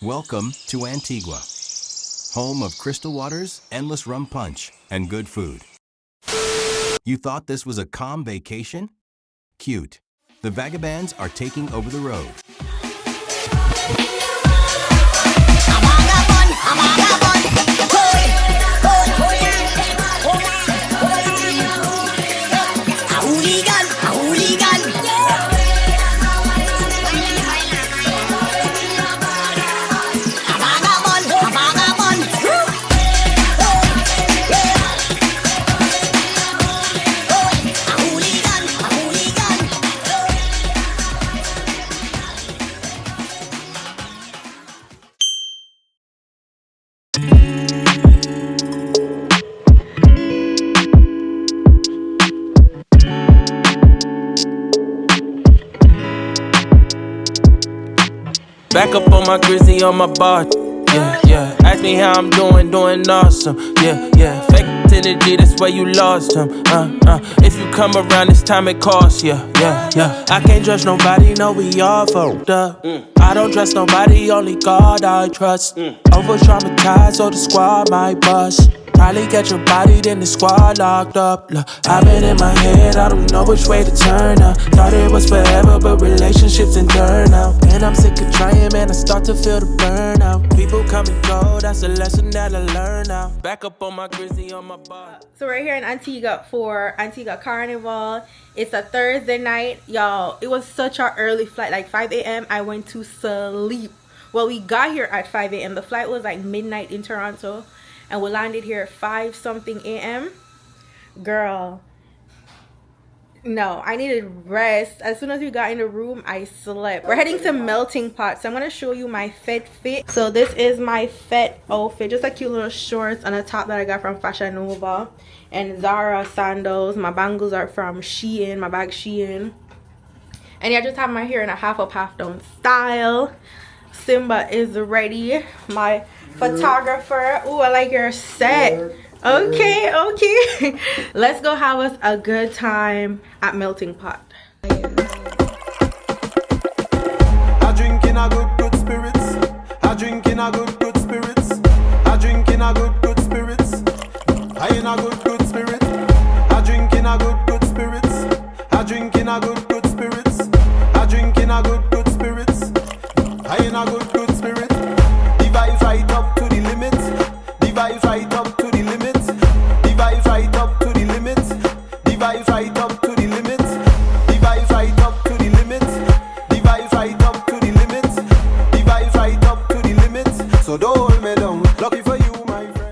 Welcome to Antigua, home of crystal waters, endless rum punch, and good food. You thought this was a calm vacation? Cute. The Vagabonds are taking over the road. Back up on my grizzly on my bar. Yeah, yeah. Ask me how I'm doing awesome. Yeah, yeah. Fake energy, that's where you lost him. If you come around this time, it costs. Yeah, yeah, yeah. I can't trust nobody, no, we all fucked up. I don't trust nobody, only God I trust. Over traumatized, so the squad might bust. Probably catch a body, then the squad locked up. Look, I've been in my head, I don't know which way to turn now. Thought it was forever, but relationships and turn out. And I'm sick of trying, man, I start to feel the burnout. People come and go, that's a lesson that I learn now. Back up on my grizzly on my bar. So we're here in Antigua for Antigua Carnival. It's a Thursday night, y'all. It was such an early flight, like 5 a.m. I went to sleep. Well, we got here at 5 a.m. The flight was like midnight in Toronto. And we landed here at 5 something a.m. Girl, no, I needed rest. As soon as we got in the room, I slept. We're heading to Melting Pot, so I'm gonna show you my fete fit. So this is my fete outfit, just a cute little shorts and a top that I got from Fashion Nova, and Zara sandals. My bangles are from Shein, my bag Shein, and yeah, I just have my hair in a half up, half down style. Simba is ready, my photographer. Ooh, I like your set. Okay, okay. Let's go have us a good time at Melting Pot. I drink in a good spirits. I drink in a good spirits. I drink in a good spirits. I in a good spirit. I drink in a good spirits. I drink in a good spirits. I drink in a good spirits. I in a good spirit. The vibe right up to the limit. The vibe right up to the limit. The vibe right up to the limit. The vibe right up to the limit. The vibe right up to the limit. The vibe right up to the limit. The vibe right up to the limit. So don't hold me down. Lucky for you, my friend.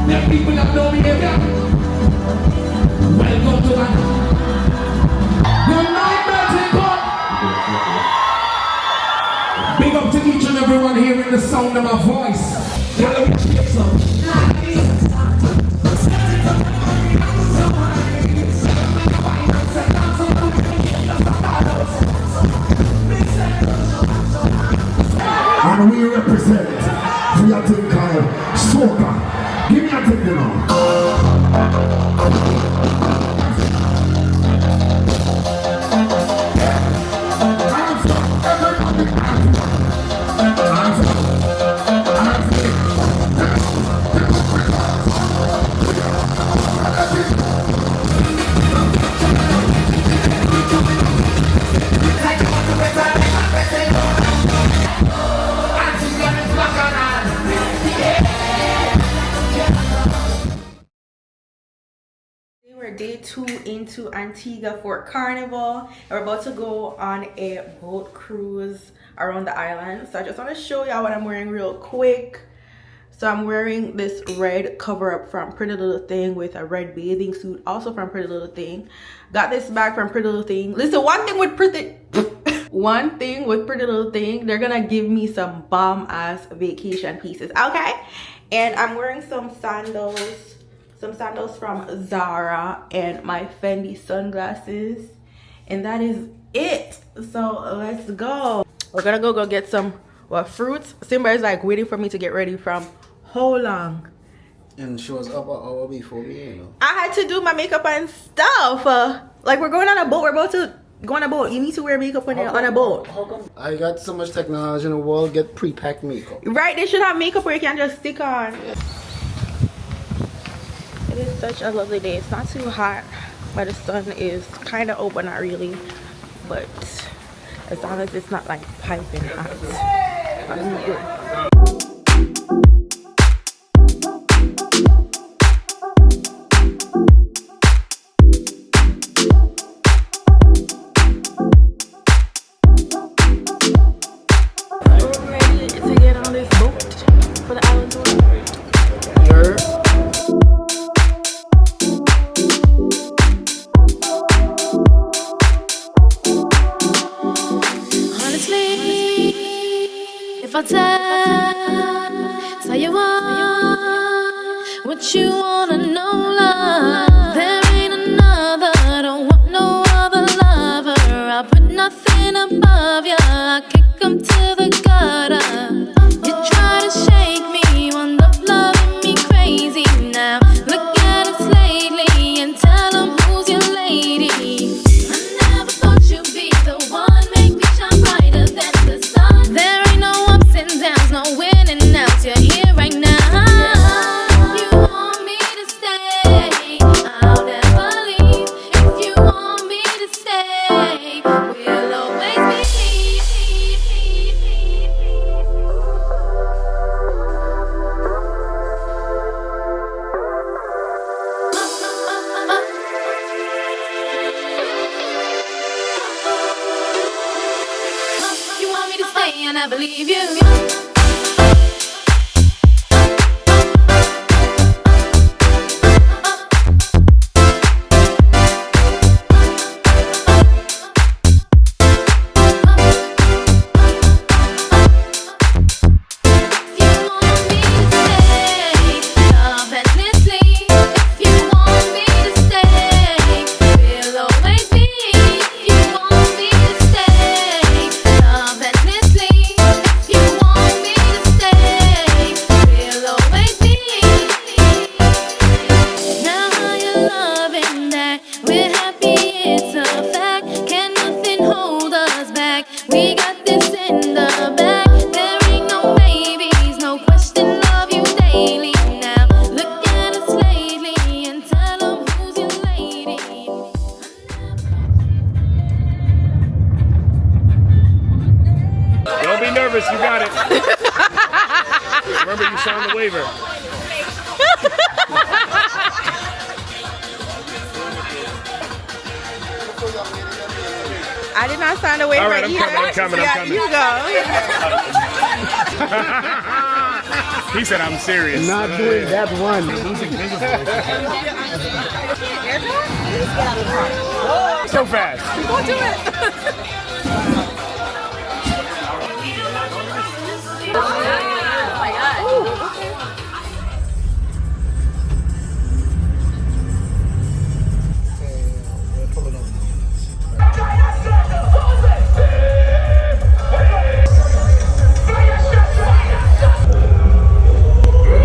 Let people that know me here. Welcome to my good night, Melting Pot. Big up to each and everyone hearing the sound of my voice. And we represent for your thing called soca. Give me a thing, you know. We're day 2 into Antigua for Carnival, and we're about to go on a boat cruise around the island. So I just want to show y'all what I'm wearing real quick. So I'm wearing this red cover up from Pretty Little Thing with a red bathing suit, also from Pretty Little Thing. Got this bag from Pretty Little Thing. Listen, one thing with Pretty Little Thing, they're gonna give me some bomb ass vacation pieces, okay? And I'm wearing some sandals from Zara and my Fendi sunglasses, and that is it. So let's go. We're gonna go get some fruits. Simba is like waiting for me to get ready from How long? And she was up an hour before me, you know. I had to do my makeup and stuff. Like we're going on a boat. We're about to go on a boat. You need to wear makeup when you're on a boat. How come I got so much technology in the world, get pre-packed makeup? Right, they should have makeup where you can just stick on. It is such a lovely day. It's not too hot, but the sun is kind of out, but not really. But as long as it's not like piping hot, I'm good. So you want what you wanna know, love. There ain't another, don't want no other lover. I put nothing above ya, I kick 'em to the gutter. You try to shake me, wound up loving me crazy now. Look at us lately and tell 'em who's your lady. I never thought you'd be the one, make me shine brighter than the sun. There ain't no ups and downs, no winning outs, you're here right now. You want me to stay, I'll never leave. If you want me to stay, we'll always be. You want me to stay, I never leave you. You got it. Remember, you signed the waiver. I did not sign the waiver. All right, I'm coming. You go. He said I'm serious. Not doing that one. So fast. Go do it. Oh my God.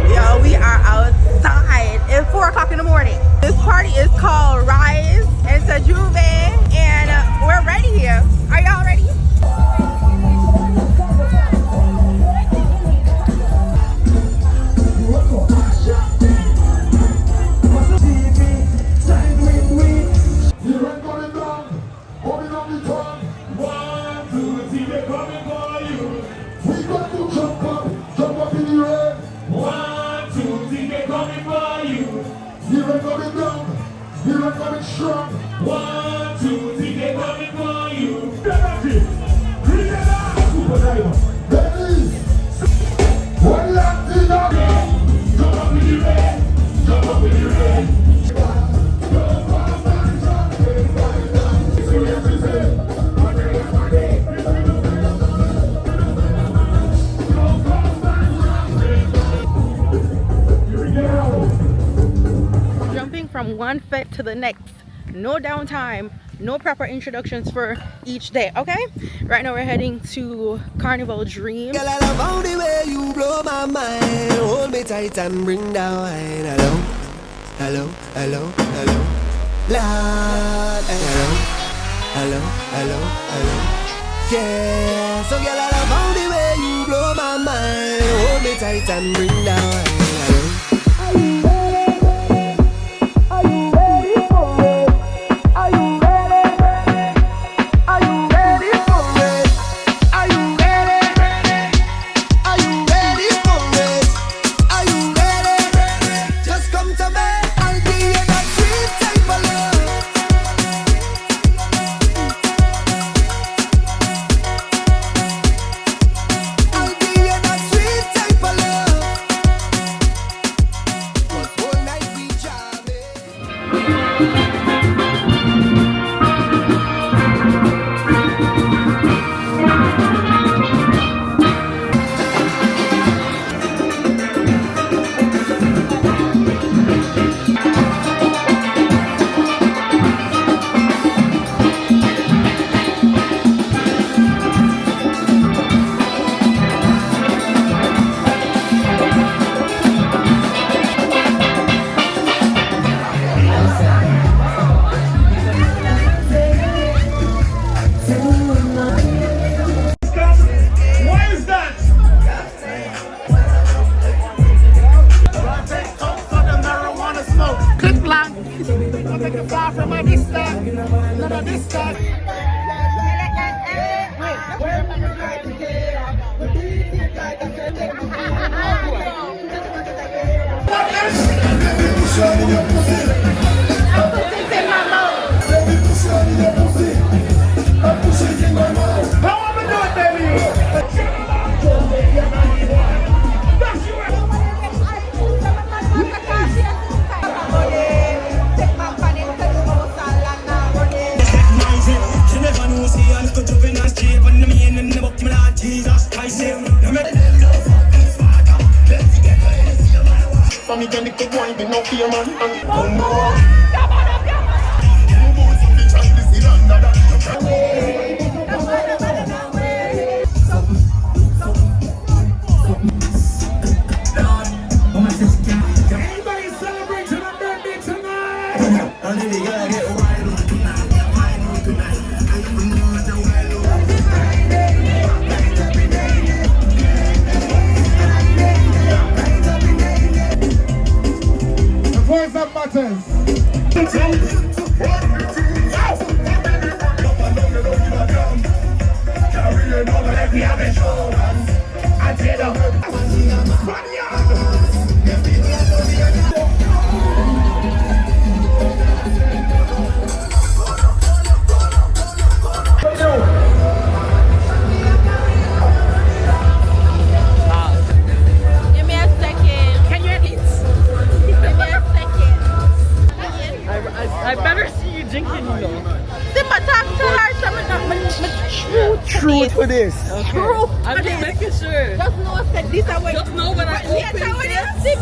Yo, we are outside. It's 4 o'clock in the morning. This party is called Rise. It's a Jouvert, and we're ready here. Are y'all ready? Jumping from one fete to the next, no downtime, no proper introductions for each day. Okay, right now we're heading to Carnival Dream. Girl, I love how the way you blow my mind. Hold me tight and bring down wine. Hello, hello, hello, hello, Lord. Hello, hello, hello, hello. Yeah, so girl, I love how the way you blow my mind. Hold me tight and bring down wine. Hello. Truth for this. True. I'm just making sure. Just know that this is what. Just know when I open Later when you see